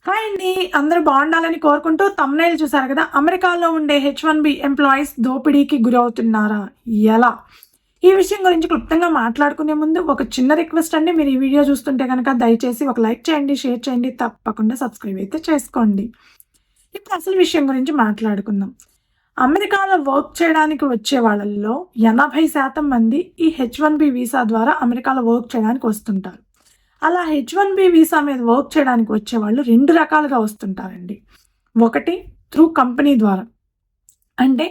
Hi అండి. అందరూ బాగుండాలని కోరుకుంటూ థంబ్‌నెయిల్ చూసారు కదా! అమెరికాలో ఉండే హెచ్-1బీ ఎంప్లాయీస్ దోపిడీకి గురవుతున్నారా? ఎలా? ఈ విషయం గురించి క్లుప్తంగా మాట్లాడుకునే ముందు ఒక చిన్న రిక్వెస్ట్ అండి. మీరు ఈ వీడియో చూస్తుంటే గనక దయచేసి ఒక లైక్ చేయండి, షేర్ చేయండి, తప్పకుండా సబ్స్క్రైబ్ అయితే చేసుకోండి. ఇప్పుడు అసలు విషయం గురించి మాట్లాడుకుందాం. అమెరికాలో వర్క్ చేయడానికి వచ్చే వాళ్ళల్లో 80% మంది ఈ హెచ్-1బీ వీసా ద్వారా అమెరికాలో వర్క్ చేయడానికి వస్తుంటారు. అలా హెచ్-1బీ వీసా మీద వర్క్ చేయడానికి వచ్చేవాళ్ళు 2 రకాలుగా వస్తుంటారండి. ఒకటి త్రూ కంపెనీ ద్వారా. అంటే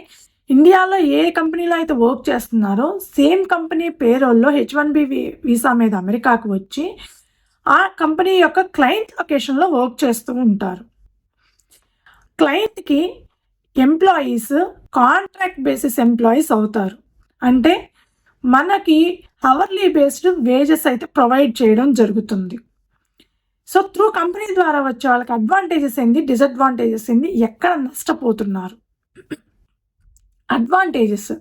ఇండియాలో ఏ కంపెనీలో అయితే వర్క్ చేస్తున్నారో సేమ్ కంపెనీ పేరోల్‌లో హెచ్-1బీ వీసా మీద అమెరికాకు వచ్చి ఆ కంపెనీ యొక్క క్లయింట్ లొకేషన్‌లో వర్క్ చేస్తూ ఉంటారు. క్లయింట్‌కి ఎంప్లాయీస్ కాంట్రాక్ట్ బేసిస్ ఎంప్లాయీస్ అవుతారు. అంటే మనకి అవర్లీ బేస్డ్ వేజెస్ అయితే ప్రొవైడ్ చేయడం జరుగుతుంది. సో త్రూ కంపెనీ ద్వారా వచ్చే వాళ్ళకి అడ్వాంటేజెస్ ఏంది, డిసడ్వాంటేజెస్ ఏంది, ఎక్కడ నష్టపోతున్నారు? అడ్వాంటేజెస్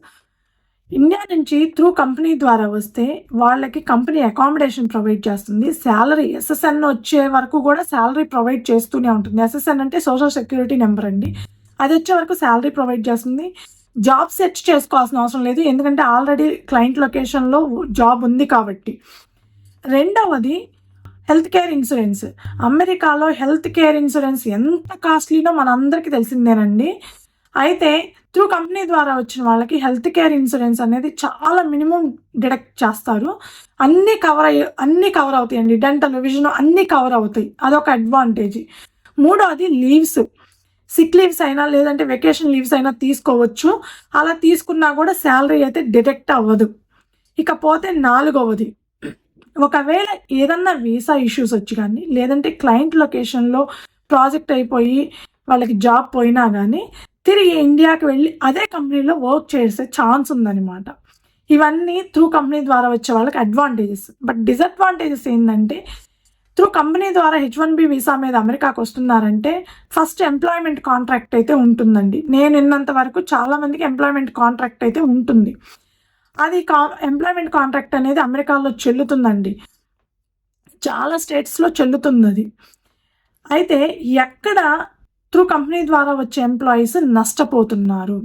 ఇండియా నుంచి త్రూ కంపెనీ ద్వారా వస్తే వాళ్ళకి కంపెనీ అకామిడేషన్ ప్రొవైడ్ చేస్తుంది. శాలరీ ఎస్ఎస్ఎన్ వచ్చే వరకు కూడా శాలరీ ప్రొవైడ్ చేస్తూనే ఉంటుంది. ఎస్ఎస్ఎన్ అంటే సోషల్ సెక్యూరిటీ నెంబర్ అండి. అది వచ్చే వరకు శాలరీ ప్రొవైడ్ చేస్తుంది. జాబ్ సెర్చ్ చేసుకోవాల్సిన అవసరం లేదు, ఎందుకంటే ఆల్రెడీ క్లయింట్ లొకేషన్లో జాబ్ ఉంది కాబట్టి. రెండవది హెల్త్ కేర్ ఇన్సూరెన్స్. అమెరికాలో హెల్త్ కేర్ ఇన్సూరెన్స్ ఎంత కాస్ట్లీనో మనందరికీ తెలిసిందేనండి. అయితే త్రూ కంపెనీ ద్వారా వచ్చిన వాళ్ళకి హెల్త్ కేర్ ఇన్సూరెన్స్ అనేది చాలా మినిమం డిడక్ట్ చేస్తారు. అన్నీ కవర్ అవుతాయండి. డెంటల్, విజన్ అన్నీ కవర్ అవుతాయి. అదొక అడ్వాంటేజ్. మూడవది లీవ్స్. సిక్ లీవ్స్ అయినా లేదంటే వెకేషన్ లీవ్స్ అయినా తీసుకోవచ్చు. అలా తీసుకున్నా కూడా శాలరీ అయితే డిడక్ట్ అవ్వదు. ఇకపోతే నాలుగవది, ఒకవేళ ఏదన్నా వీసా ఇష్యూస్ వచ్చి కానీ లేదంటే క్లయింట్ లొకేషన్లో ప్రాజెక్ట్ అయిపోయి వాళ్ళకి జాబ్ పోయినా కానీ తిరిగి ఇండియాకి వెళ్ళి అదే కంపెనీలో వర్క్ చేసే ఛాన్స్ ఉందన్నమాట. ఇవన్నీ త్రూ కంపెనీ ద్వారా వచ్చే వాళ్ళకి అడ్వాంటేజెస్. బట్ డిసడ్వాంటేజెస్ ఏంటంటే త్రూ కంపెనీ ద్వారా హెచ్-1బీ వీసా మీద అమెరికాకు వస్తున్నారంటే ఫస్ట్ ఎంప్లాయ్మెంట్ కాంట్రాక్ట్ అయితే ఉంటుందండి. నేను విన్నంత వరకు చాలామందికి ఎంప్లాయ్మెంట్ కాంట్రాక్ట్ అయితే ఉంటుంది. అది ఎంప్లాయ్మెంట్ కాంట్రాక్ట్ అనేది అమెరికాలో చెల్లుతుందండి. చాలా స్టేట్స్లో చెల్లుతుంది అది. అయితే ఎక్కడ త్రూ కంపెనీ ద్వారా వచ్చే ఎంప్లాయీస్ నష్టపోతున్నారు?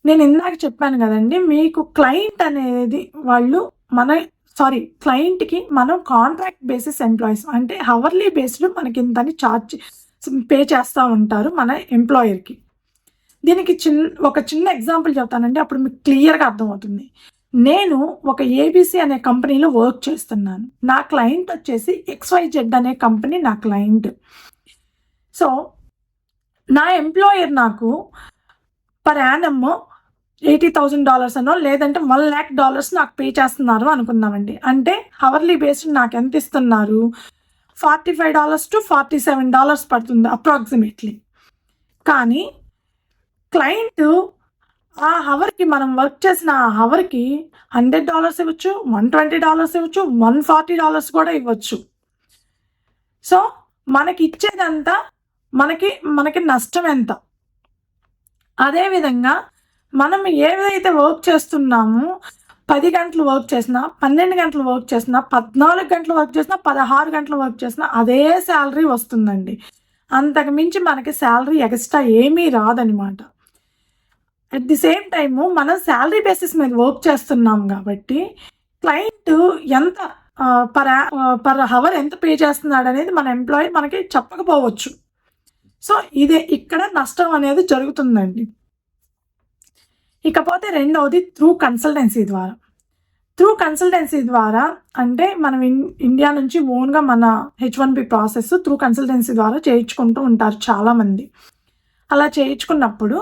నేను ఇందాక చెప్పాను కదండి, మీకు క్లయింట్ అనేది వాళ్ళు క్లయింట్‌కి మనం కాంట్రాక్ట్ బేసిస్ ఎంప్లాయీస్, అంటే అవర్లీ బేస్డ్ మనకి ఇంతని పే చేస్తూ ఉంటారు మన ఎంప్లాయర్‌కి. దీనికి ఒక చిన్న ఎగ్జాంపుల్ చెప్తానండి, అప్పుడు మీకు క్లియర్‌గా అర్థమవుతుంది. నేను ఒక ఏబీసీ అనే కంపెనీలో వర్క్ చేస్తున్నాను. నా క్లయింట్ వచ్చేసి XYZ అనే కంపెనీ నా క్లయింట్. సో నా ఎంప్లాయర్ నాకు పర్ యానమ్ $80,000 అనో లేదంటే $1,00,000 నాకు పే చేస్తున్నారు అనుకుందామండి. అంటే అవర్లీ బేస్డ్ నాకు ఎంత ఇస్తున్నారు? $45 to $47 పడుతుంది అప్రాక్సిమేట్లీ. కానీ క్లయింట్ ఆ అవర్కి మనం వర్క్ చేసిన ఆ అవర్కి $100 ఇవ్వచ్చు, $120 ఇవ్వచ్చు, $140 కూడా ఇవ్వచ్చు. సో మనకి ఇచ్చేదంతా మనకి నష్టం ఎంత? అదేవిధంగా మనం ఏదైతే వర్క్ చేస్తున్నామో 10 గంటలు వర్క్ చేసినా, 12 గంటలు వర్క్ చేసినా, 14 గంటలు వర్క్ చేసినా, 16 గంటలు వర్క్ చేసినా అదే శాలరీ వస్తుందండి. అంతకు మించి మనకి శాలరీ ఎక్స్ట్రా ఏమీ రాదనమాట. అట్ ది సేమ్ టైము మనం శాలరీ బేసిస్ మీద వర్క్ చేస్తున్నాం కాబట్టి క్లయింట్ ఎంత పర్ అవర్ ఎంత పే చేస్తున్నాడు అనేది మన ఎంప్లాయీ మనకి చెప్పకపోవచ్చు. సో ఇదే ఇక్కడ నష్టం అనేది జరుగుతుందండి. ఇకపోతే రెండవది త్రూ కన్సల్టెన్సీ ద్వారా. త్రూ కన్సల్టెన్సీ ద్వారా అంటే మనం ఇండియా నుంచి ఓన్గా మన హెచ్-1బీ ప్రాసెస్ త్రూ కన్సల్టెన్సీ ద్వారా చేయించుకుంటూ ఉంటారు చాలామంది. అలా చేయించుకున్నప్పుడు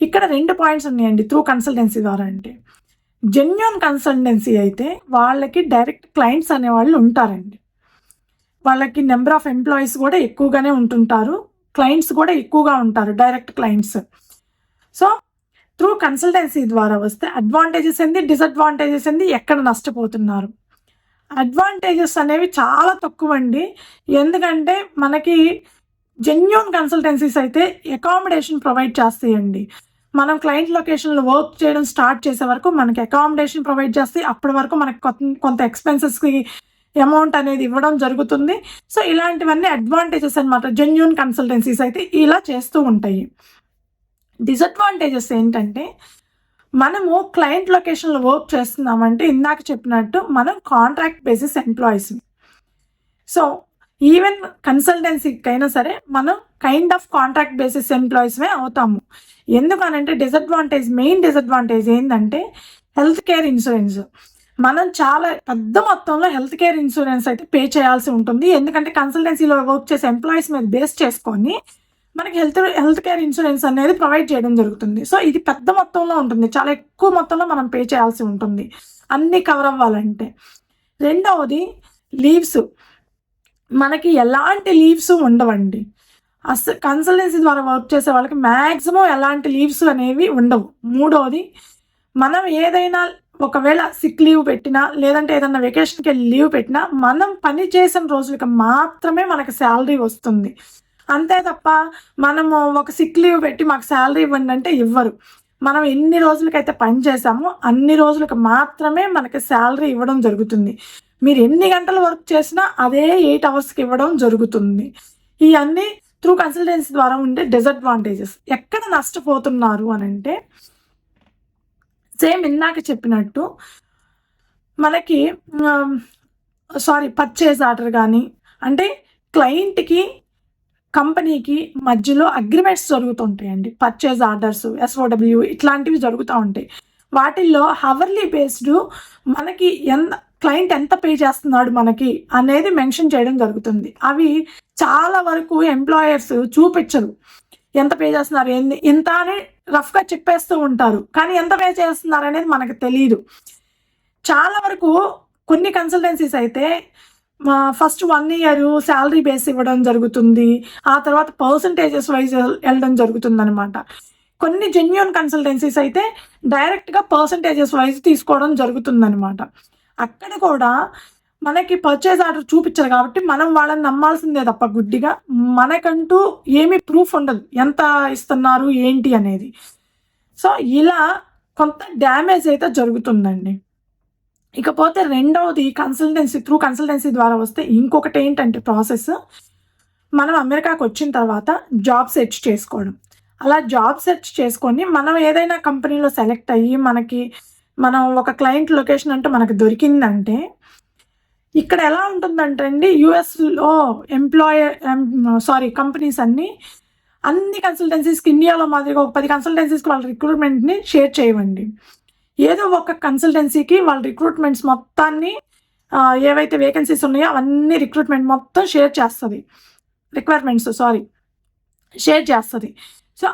ఇక్కడ 2 పాయింట్స్ ఉన్నాయండి త్రూ కన్సల్టెన్సీ ద్వారా. అంటే జెన్యూన్ కన్సల్టెన్సీ అయితే వాళ్ళకి డైరెక్ట్ క్లయింట్స్ అనేవాళ్ళు ఉంటారండి. వాళ్ళకి నెంబర్ ఆఫ్ ఎంప్లాయీస్ కూడా ఎక్కువగానే ఉంటుంటారు, క్లయింట్స్ కూడా ఎక్కువగా ఉంటారు, direct clients. So through consultancy ద్వారా వస్తే అడ్వాంటేజెస్ ఏంది, డిసడ్వాంటేజెస్ ఏంది, ఎక్కడ నష్టపోతున్నారు? అడ్వాంటేజెస్ అనేవి చాలా తక్కువ అండి. ఎందుకంటే మనకి జెన్యూన్ కన్సల్టెన్సీస్ అయితే అకామిడేషన్ ప్రొవైడ్ చేస్తాయండి. మనం క్లయింట్ లొకేషన్లో వర్క్ చేయడం స్టార్ట్ చేసే వరకు మనకి అకామిడేషన్ ప్రొవైడ్ చేస్తాయి. అప్పటి వరకు మనకి కొంత ఎక్స్పెన్సెస్కి అమౌంట్ అనేది ఇవ్వడం జరుగుతుంది. సో ఇలాంటివన్నీ అడ్వాంటేజెస్ అనమాట. జెన్యూన్ కన్సల్టెన్సీస్ అయితే ఇలా చేస్తూ ఉంటాయి. డిసడ్వాంటేజెస్ ఏంటంటే, మనము క్లయింట్ లొకేషన్లో వర్క్ చేస్తున్నామంటే ఇందాక చెప్పినట్టు మనం contract basis employees. So even కన్సల్టెన్సీకైనా సరే మనం కైండ్ ఆఫ్ కాంట్రాక్ట్ బేసిస్ ఎంప్లాయీస్మే అవుతాము. ఎందుకనంటే మెయిన్ డిసడ్వాంటేజ్ ఏంటంటే హెల్త్ కేర్ ఇన్సూరెన్స్. మనం చాలా పెద్ద మొత్తంలో హెల్త్ కేర్ ఇన్సూరెన్స్ అయితే పే చేయాల్సి ఉంటుంది. ఎందుకంటే కన్సల్టెన్సీలో వర్క్ చేసే ఎంప్లాయీస్ మీద బేస్ చేసుకొని మనకి హెల్త్ కేర్ ఇన్సూరెన్స్ అనేది ప్రొవైడ్ చేయడం జరుగుతుంది. సో ఇది పెద్ద మొత్తంలో ఉంటుంది, చాలా ఎక్కువ మొత్తంలో మనం పే చేయాల్సి ఉంటుంది అన్నీ కవర్ అవ్వాలంటే. రెండవది లీవ్స్. మనకి ఎలాంటి లీవ్స్ ఉండవండి. కన్సల్టెన్సీ ద్వారా వర్క్ చేసే వాళ్ళకి మ్యాక్సిమం ఎలాంటి లీవ్స్ అనేవి ఉండవు. మూడవది, మనం ఏదైనా ఒకవేళ సిక్ లీవ్ పెట్టినా లేదంటే ఏదైనా వెకేషన్కి వెళ్ళి లీవ్ పెట్టినా మనం పని చేసిన రోజులకి మాత్రమే మనకి శాలరీ వస్తుంది. అంతే తప్ప మనము ఒక సిక్ లీవ్ పెట్టి మాకు శాలరీ ఇవ్వండి అంటే ఇవ్వరు. మనం ఎన్ని రోజులకైతే పని చేసామో అన్ని రోజులకు మాత్రమే మనకి శాలరీ ఇవ్వడం జరుగుతుంది. మీరు ఎన్ని గంటలు వర్క్ చేసినా అదే 8 అవర్స్కి ఇవ్వడం జరుగుతుంది. ఇవన్నీ త్రూ కన్సల్టెన్సీ ద్వారా ఉండే డిసడ్వాంటేజెస్. ఎక్కడ నష్టపోతున్నారు అని అంటే, సేమ్ ఇందాక చెప్పినట్టు మనకి పర్చేజ్ ఆర్డర్ కానీ, అంటే క్లయింట్కి కంపెనీకి మధ్యలో అగ్రిమెంట్స్ జరుగుతుంటాయండి. పర్చేజ్ ఆర్డర్స్, SOW ఇట్లాంటివి జరుగుతూ ఉంటాయి. వాటిల్లో హవర్లీ బేస్డ్ మనకి క్లయింట్ ఎంత పే చేస్తున్నాడు మనకి అనేది మెన్షన్ చేయడం జరుగుతుంది. అవి చాలా వరకు ఎంప్లాయర్స్ చూపించరు. ఎంత పే చేస్తున్నారు, ఎంత అని రఫ్గా చెప్పేస్తూ ఉంటారు, కానీ ఎంత పే చేస్తున్నారు అనేది మనకు తెలియదు. చాలా వరకు కొన్ని కన్సల్టెన్సీస్ అయితే ఫస్ట్ 1 year శాలరీ బేస్ ఇవ్వడం జరుగుతుంది. ఆ తర్వాత పర్సంటేజెస్ వైజ్ వెళ్ళడం జరుగుతుంది అనమాట. కొన్ని జెన్యూన్ కన్సల్టెన్సీస్ అయితే డైరెక్ట్గా పర్సంటేజెస్ వైజ్ తీసుకోవడం జరుగుతుందనమాట. అక్కడ కూడా మనకి పర్చేజ్ ఆర్డర్ చూపించారు కాబట్టి మనం వాళ్ళని నమ్మాల్సిందే తప్ప గుడ్డిగా మనకంటూ ఏమీ ప్రూఫ్ ఉండదు ఎంత ఇస్తున్నారు ఏంటి అనేది. సో ఇలా కొంత డ్యామేజ్ అయితే జరుగుతుందండి. ఇకపోతే రెండవది త్రూ కన్సల్టెన్సీ ద్వారా వస్తే ఇంకొకటి ఏంటంటే ప్రాసెస్, మనం అమెరికాకు వచ్చిన తర్వాత జాబ్ సెర్చ్ చేసుకోవడం. అలా జాబ్ సెర్చ్ చేసుకొని మనం ఏదైనా కంపెనీలో సెలెక్ట్ అయ్యి మనం ఒక క్లయింట్ లొకేషన్ అంటే మనకు దొరికిందంటే, ఇక్కడ ఎలా ఉంటుందంటే అండి, యూఎస్లో కంపెనీస్ అన్ని కన్సల్టెన్సీస్కి ఇండియాలో మాదిరిగా ఒక 10 కన్సల్టెన్సీస్కి వాళ్ళ రిక్రూట్మెంట్ని షేర్ చేయవండి. ఏదో ఒక కన్సల్టెన్సీకి వాళ్ళ రిక్రూట్మెంట్స్ మొత్తాన్ని ఏవైతే వేకెన్సీస్ ఉన్నాయో అవన్నీ రిక్రూట్మెంట్ మొత్తం షేర్ చేస్తుంది. షేర్ చేస్తుంది. సో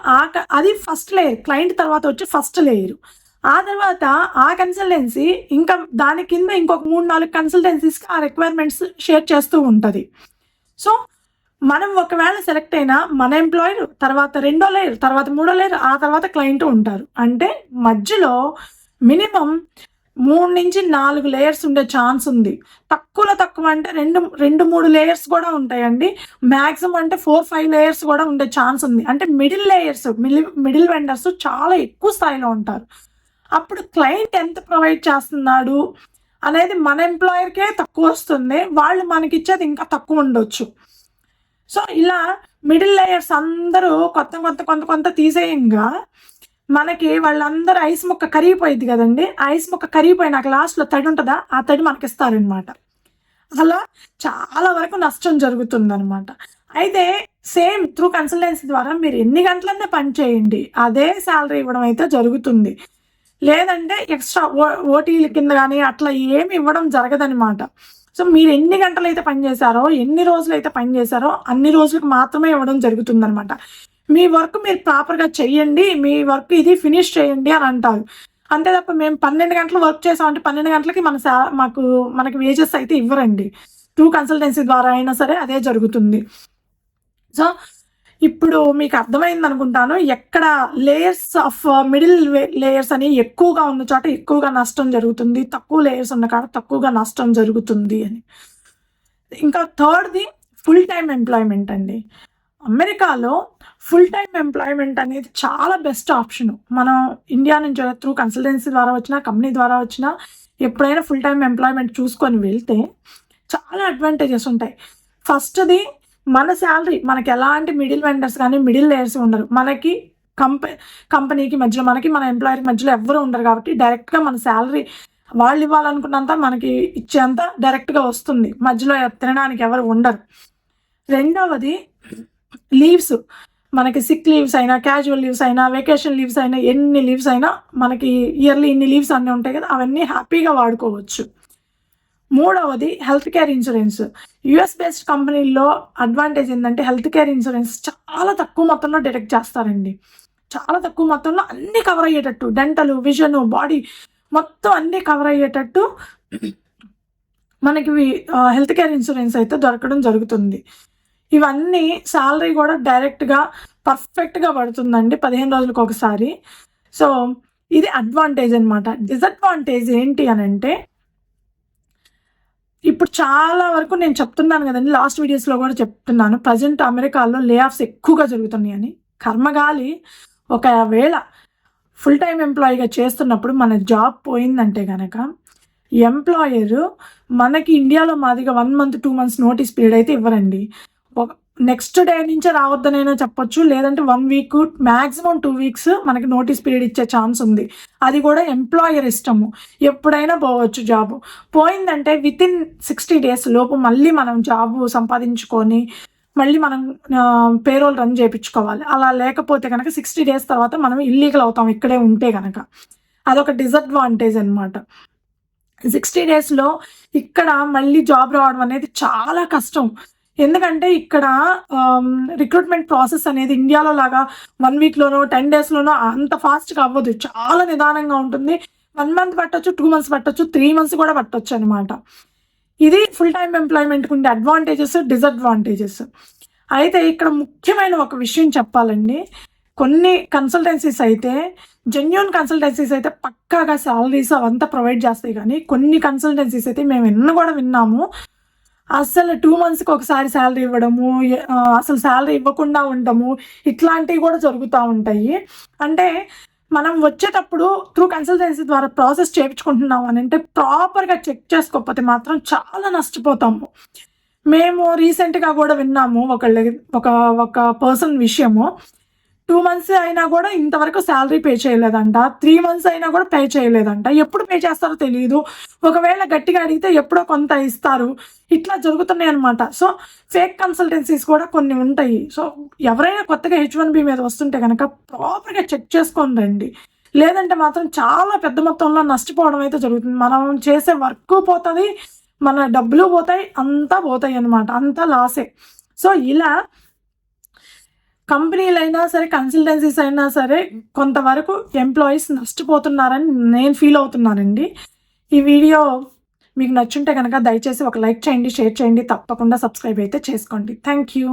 అది ఫస్ట్ లేయర్. క్లయింట్ తర్వాత వచ్చి ఫస్ట్ లేయర్. ఆ తర్వాత ఆ కన్సల్టెన్సీ ఇంకా దాని కింద ఇంకొక 3-4 కన్సల్టెన్సీస్కి ఆ రిక్వైర్మెంట్స్ షేర్ చేస్తూ ఉంటుంది. సో మనం ఒకవేళ సెలెక్ట్ అయినా మన ఎంప్లాయర్, తర్వాత 2వ లేయర్, తర్వాత 3వ లేయర్, ఆ తర్వాత క్లయింట్ ఉంటారు. అంటే మధ్యలో మినిమం 3-4 లేయర్స్ ఉండే ఛాన్స్ ఉంది. తక్కువ అంటే 2-3 లేయర్స్ కూడా ఉంటాయండి. మ్యాక్సిమం అంటే 4-5 లేయర్స్ కూడా ఉండే ఛాన్స్ ఉంది. అంటే మిడిల్ వెండర్స్ చాలా ఎక్కువ స్థాయిలో ఉంటారు. అప్పుడు క్లయింట్ ఎంత ప్రొవైడ్ చేస్తున్నాడు అనేది మన ఎంప్లాయర్కే తక్కువ వస్తుంది, వాళ్ళు మనకిచ్చేది ఇంకా తక్కువ ఉండొచ్చు. సో ఇలా మిడిల్ లేయర్స్ అందరూ కొంత తీసేయంగా మనకి వాళ్ళందరూ ఐస్ ముక్క కరిగిపోయింది కదండి. ఐస్ ముక్క కరిగిపోయినాక లాస్ట్లో తడి ఉంటుందా, ఆ తడి మనకి ఇస్తారనమాట. అలా చాలా వరకు నష్టం జరుగుతుందనమాట. అయితే సేమ్ త్రూ కన్సల్టెన్సీ ద్వారా మీరు ఎన్ని గంటలన్నా పని చేయండి, అదే శాలరీ ఇవ్వడం అయితే జరుగుతుంది. లేదంటే ఎక్స్ట్రా ఓటీల కింద కానీ అట్లా ఏమి ఇవ్వడం జరగదనమాట. సో మీరు ఎన్ని గంటలు అయితే పనిచేశారో, ఎన్ని రోజులు అయితే పనిచేశారో అన్ని రోజులకు మాత్రమే ఇవ్వడం జరుగుతుందనమాట. మీ వర్క్ మీరు ప్రాపర్గా చెయ్యండి, మీ వర్క్ ఇది ఫినిష్ చేయండి అని అంటారు. అంతే తప్ప మేము 12 గంటలు వర్క్ చేసామంటే 12 గంటలకి మనకి వేజెస్ అయితే ఇవ్వరండి. త్రూ కన్సల్టెన్సీ ద్వారా అయినా సరే అదే జరుగుతుంది. సో ఇప్పుడు మీకు అర్థమైంది అనుకుంటాను, ఎక్కడ లేయర్స్ ఆఫ్ మిడిల్ లేయర్స్ అని ఎక్కువగా ఉన్న చోట ఎక్కువగా నష్టం జరుగుతుంది, తక్కువ లేయర్స్ ఉన్న కాడ తక్కువగా నష్టం జరుగుతుంది అని. ఇంకా థర్డ్ది ఫుల్ టైం ఎంప్లాయ్మెంట్ అండి. అమెరికాలో ఫుల్ టైం ఎంప్లాయ్మెంట్ అనేది చాలా బెస్ట్ ఆప్షన్. మనం ఇండియా నుంచి త్రూ కన్సల్టెన్సీ ద్వారా వచ్చినా, కంపెనీ ద్వారా వచ్చినా ఎప్పుడైనా ఫుల్ టైం ఎంప్లాయ్మెంట్ చూసుకొని వెళ్తే చాలా అడ్వాంటేజెస్ ఉంటాయి. ఫస్ట్‌ది మన శాలరీ, మనకి ఎలాంటి మిడిల్ వెండర్స్ కానీ, మిడిల్ లేయర్స్ ఉండరు. మనకి కంపెనీకి మధ్యలో, మనకి మన ఎంప్లాయర్‌కి మధ్యలో ఎవ్వరు ఉండరు కాబట్టి డైరెక్ట్‌గా మన శాలరీ వాళ్ళు ఇవ్వాలనుకున్నంత మనకి ఇచ్చేంత డైరెక్ట్‌గా వస్తుంది. మధ్యలో తినడానికి ఎవరు ఉండరు. రెండవది లీవ్స్. మనకి సిక్ లీవ్స్ అయినా, క్యాజువల్ లీవ్స్ అయినా, వెకేషన్ లీవ్స్ అయినా, ఎన్ని లీవ్స్ అయినా మనకి ఇయర్లీ ఇన్ని లీవ్స్ అన్నీ ఉంటాయి కదా, అవన్నీ హ్యాపీగా వాడుకోవచ్చు. మూడవది health care insurance. US based కంపెనీల్లో అడ్వాంటేజ్ ఏంటంటే హెల్త్ కేర్ ఇన్సూరెన్స్ చాలా తక్కువ మొత్తంలో డిడక్ట్ చేస్తారండి. చాలా తక్కువ మొత్తంలో అన్నీ కవర్ అయ్యేటట్టు, డెంటల్, విజన్, బాడీ మొత్తం అన్నీ కవర్ అయ్యేటట్టు మనకి హెల్త్ కేర్ ఇన్సూరెన్స్ అయితే దొరకడం జరుగుతుంది. ఇవన్నీ శాలరీ కూడా డైరెక్ట్‌గా పర్ఫెక్ట్‌గా పడుతుందండి 15 రోజులకు ఒకసారి. సో, ఇది అడ్వాంటేజ్ అనమాట. డిసడ్వాంటేజ్ ఏంటి అనంటే, ఇప్పుడు చాలా వరకు నేను చెప్తున్నాను కదండీ, లాస్ట్ వీడియోస్‌లో కూడా చెప్తున్నాను. ప్రెజెంట్ అమెరికాలో లే ఆఫ్స్ ఎక్కువగా జరుగుతున్నాయని. కర్మగాలి ఒకవేళ ఫుల్ టైమ్ ఎంప్లాయీగా చేస్తున్నప్పుడు మన జాబ్ పోయిందంటే గనక ఎంప్లాయరు మనకి ఇండియాలో మాదిరిగా 1 మంత్ 2 మంత్స్ నోటీస్ పీరియడ్ అయితే ఇవ్వరండి. నెక్స్ట్ డే నుంచే రావద్దనైనా చెప్పొచ్చు, లేదంటే 1 వీక్, మ్యాక్సిమం 2 వీక్స్ మనకి నోటీస్ పీరియడ్ ఇచ్చే ఛాన్స్ ఉంది. అది కూడా ఎంప్లాయర్ ఇష్టము. ఎప్పుడైనా పోవచ్చు జాబు. పోయిందంటే వితిన్ 60 డేస్ లోపు మళ్ళీ మనం జాబు సంపాదించుకొని మళ్ళీ మనం పేరోల్ రన్ చేయించుకోవాలి. అలా లేకపోతే కనుక 60 డేస్ తర్వాత మనం ఇల్లీగల్ అవుతాం ఇక్కడే ఉంటే కనుక. అదొక డిసడ్వాంటేజ్ అనమాట. 60 డేస్‌లో ఇక్కడ మళ్ళీ జాబ్ రావడం అనేది చాలా కష్టం. ఎందుకంటే ఇక్కడ రిక్రూట్మెంట్ ప్రాసెస్ అనేది ఇండియాలో లాగా 1 వీక్‌లోనో 10 డేస్‌లోనో అంత ఫాస్ట్‌గా అవ్వదు. చాలా నిదానంగా ఉంటుంది. 1 మంత్ పట్టొచ్చు, 2 మంత్స్ పట్టొచ్చు, 3 మంత్స్ కూడా పట్టొచ్చు అనమాట. ఇది ఫుల్ టైమ్ ఎంప్లాయ్మెంట్‌కి ఉండే అడ్వాంటేజెస్, డిసడ్వాంటేజెస్. అయితే ఇక్కడ ముఖ్యమైన ఒక విషయం చెప్పాలండి. కొన్ని కన్సల్టెన్సీస్ అయితే, జెన్యూన్ కన్సల్టెన్సీస్ అయితే పక్కాగా సాలరీస్ అవంతా ప్రొవైడ్ చేస్తాయి. కానీ కొన్ని కన్సల్టెన్సీస్ అయితే మేము కూడా విన్నాము. అసలు 2 మంత్స్‌కి ఒకసారి శాలరీ ఇవ్వడము, అసలు శాలరీ ఇవ్వకుండా ఉండడము, ఇట్లాంటివి కూడా జరుగుతూ ఉంటాయి. అంటే మనం వచ్చేటప్పుడు త్రూ కన్సల్టెన్సీ ద్వారా ప్రాసెస్ చేయించుకుంటున్నాం అని అంటే ప్రాపర్‌గా చెక్ చేసుకోకపోతే మాత్రం చాలా నష్టపోతాము. మేము రీసెంట్‌గా కూడా విన్నాము ఒక పర్సన్ విషయము. 2 మంత్స్ అయినా కూడా ఇంతవరకు శాలరీ పే చేయలేదంట. 3 మంత్స్ అయినా కూడా పే చేయలేదంట. ఎప్పుడు పే చేస్తారో తెలీదు. ఒకవేళ గట్టిగా అడిగితే ఎప్పుడో కొంత ఇస్తారు. ఇట్లా జరుగుతున్నాయన్నమాట. సో, ఫేక్ కన్సల్టెన్సీస్ కూడా కొన్ని ఉంటాయి. సో, ఎవరైనా కొత్తగా H1B మీద వస్తుంటే గనక ప్రాపర్‌గా చెక్ చేసుకొని రండి. లేదంటే మాత్రం చాలా పెద్ద మొత్తంలో నష్టపోవడం అయితే జరుగుతుంది. మనం చేసే వర్కు పోతది, మన డబ్బులు పోతాయి, అంతా పోతాయన్నమాట. అంతా లాసే. సో, ఇలా కంపెనీలైనా సరే, కన్సల్టెన్సీస్ అయినా సరే కొంతవరకు ఎంప్లాయీస్ నష్టపోతున్నారని నేను ఫీల్ అవుతున్నానండి. ఈ వీడియో మీకు నచ్చుంటే కనుక దయచేసి ఒక లైక్ చేయండి, షేర్ చేయండి, తప్పకుండా సబ్స్క్రైబ్ అయితే చేసుకోండి. Thank you.